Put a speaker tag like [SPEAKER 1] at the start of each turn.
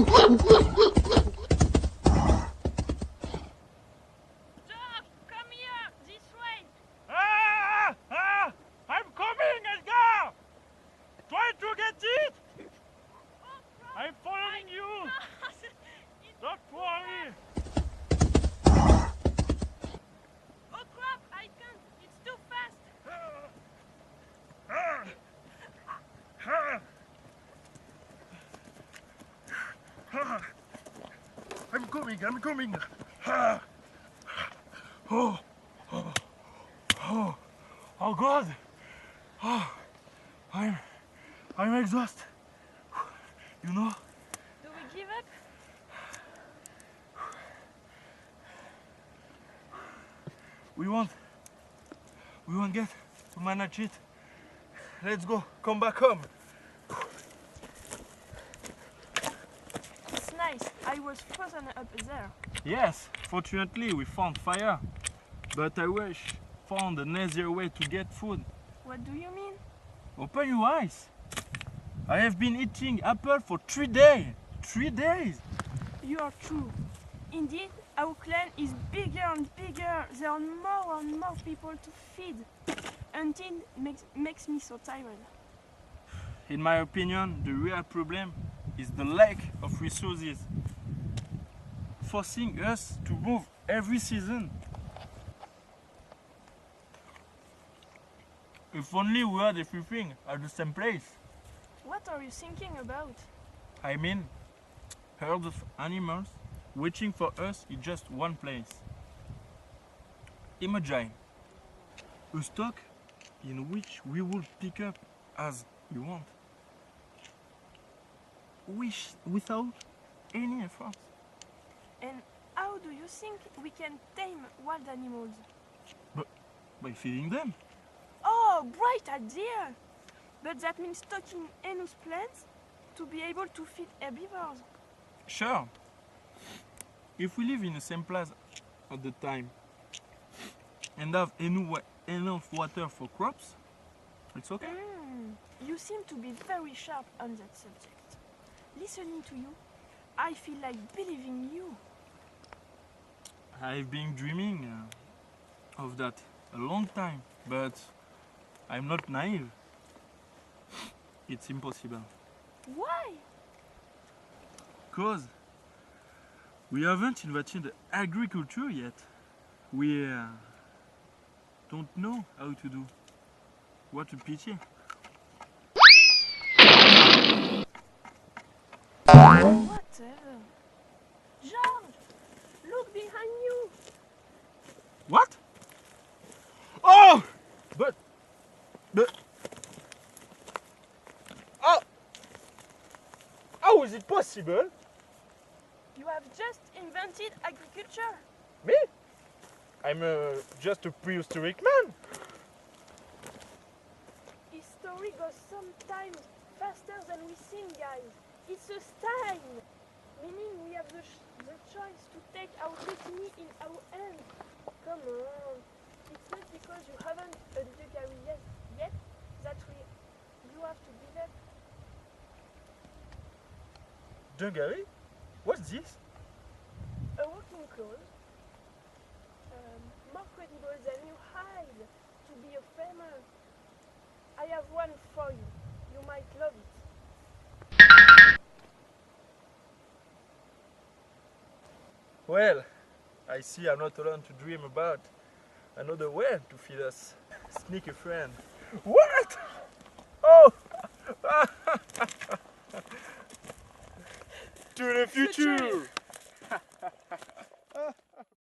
[SPEAKER 1] come here, this way.
[SPEAKER 2] I'm coming, Edgar! Try to get it! I'm following you! Don't worry!
[SPEAKER 1] Oh crap, I can't, it's too fast.
[SPEAKER 2] I'm coming! Oh, oh, oh, oh God! Oh, I'm exhausted. You know?
[SPEAKER 1] Do we give up?
[SPEAKER 2] We won't get to manage it. Let's go, come back home.
[SPEAKER 1] It's nice, I was frozen up there.
[SPEAKER 2] Yes, fortunately we found fire. But I wish found an easier way to get food.
[SPEAKER 1] What do you mean?
[SPEAKER 2] Open your eyes. I have been eating apple for 3 days. 3 days.
[SPEAKER 1] You are true. Indeed, our clan is bigger and bigger. There are more and more people to feed. Until it makes me so tired.
[SPEAKER 2] In my opinion, the real problem is the lack of resources, forcing us to move every season. If only we had everything at the same place.
[SPEAKER 1] What are you thinking about?
[SPEAKER 2] I mean, herds of animals waiting for us in just one place. Imagine a stock in which we will pick up as we want, without any effort.
[SPEAKER 1] And how do you think we can tame wild animals?
[SPEAKER 2] By feeding them.
[SPEAKER 1] Oh, bright idea! But that means stocking enough plants to be able to feed herbivores.
[SPEAKER 2] Sure. If we live in the same place at the time and have enough water for crops, it's okay.
[SPEAKER 1] You seem to be very sharp on that subject. Listening to you, I feel like believing you.
[SPEAKER 2] I've been dreaming of that a long time, but I'm not naive. It's impossible.
[SPEAKER 1] Why?
[SPEAKER 2] Because we haven't invented agriculture yet. We don't know how to do. What a pity.
[SPEAKER 1] Whatever. George, look behind you.
[SPEAKER 2] What? Oh! But... Oh! How is it possible?
[SPEAKER 1] You have just invented agriculture.
[SPEAKER 2] Me? I'm just a prehistoric man.
[SPEAKER 1] History goes sometimes faster than we think, guys. It's a sign, meaning we have the choice to take our destiny in our hands. Come on. It's not because you haven't a degree yet that you have to give up.
[SPEAKER 2] Dungaree? What's this?
[SPEAKER 1] A working clothes, more credible than you hide to be a farmer. I have one for you. You might love it.
[SPEAKER 2] Well, I see I'm not alone to dream about another way to feed us. Sneaky friend. What? Oh! To the future!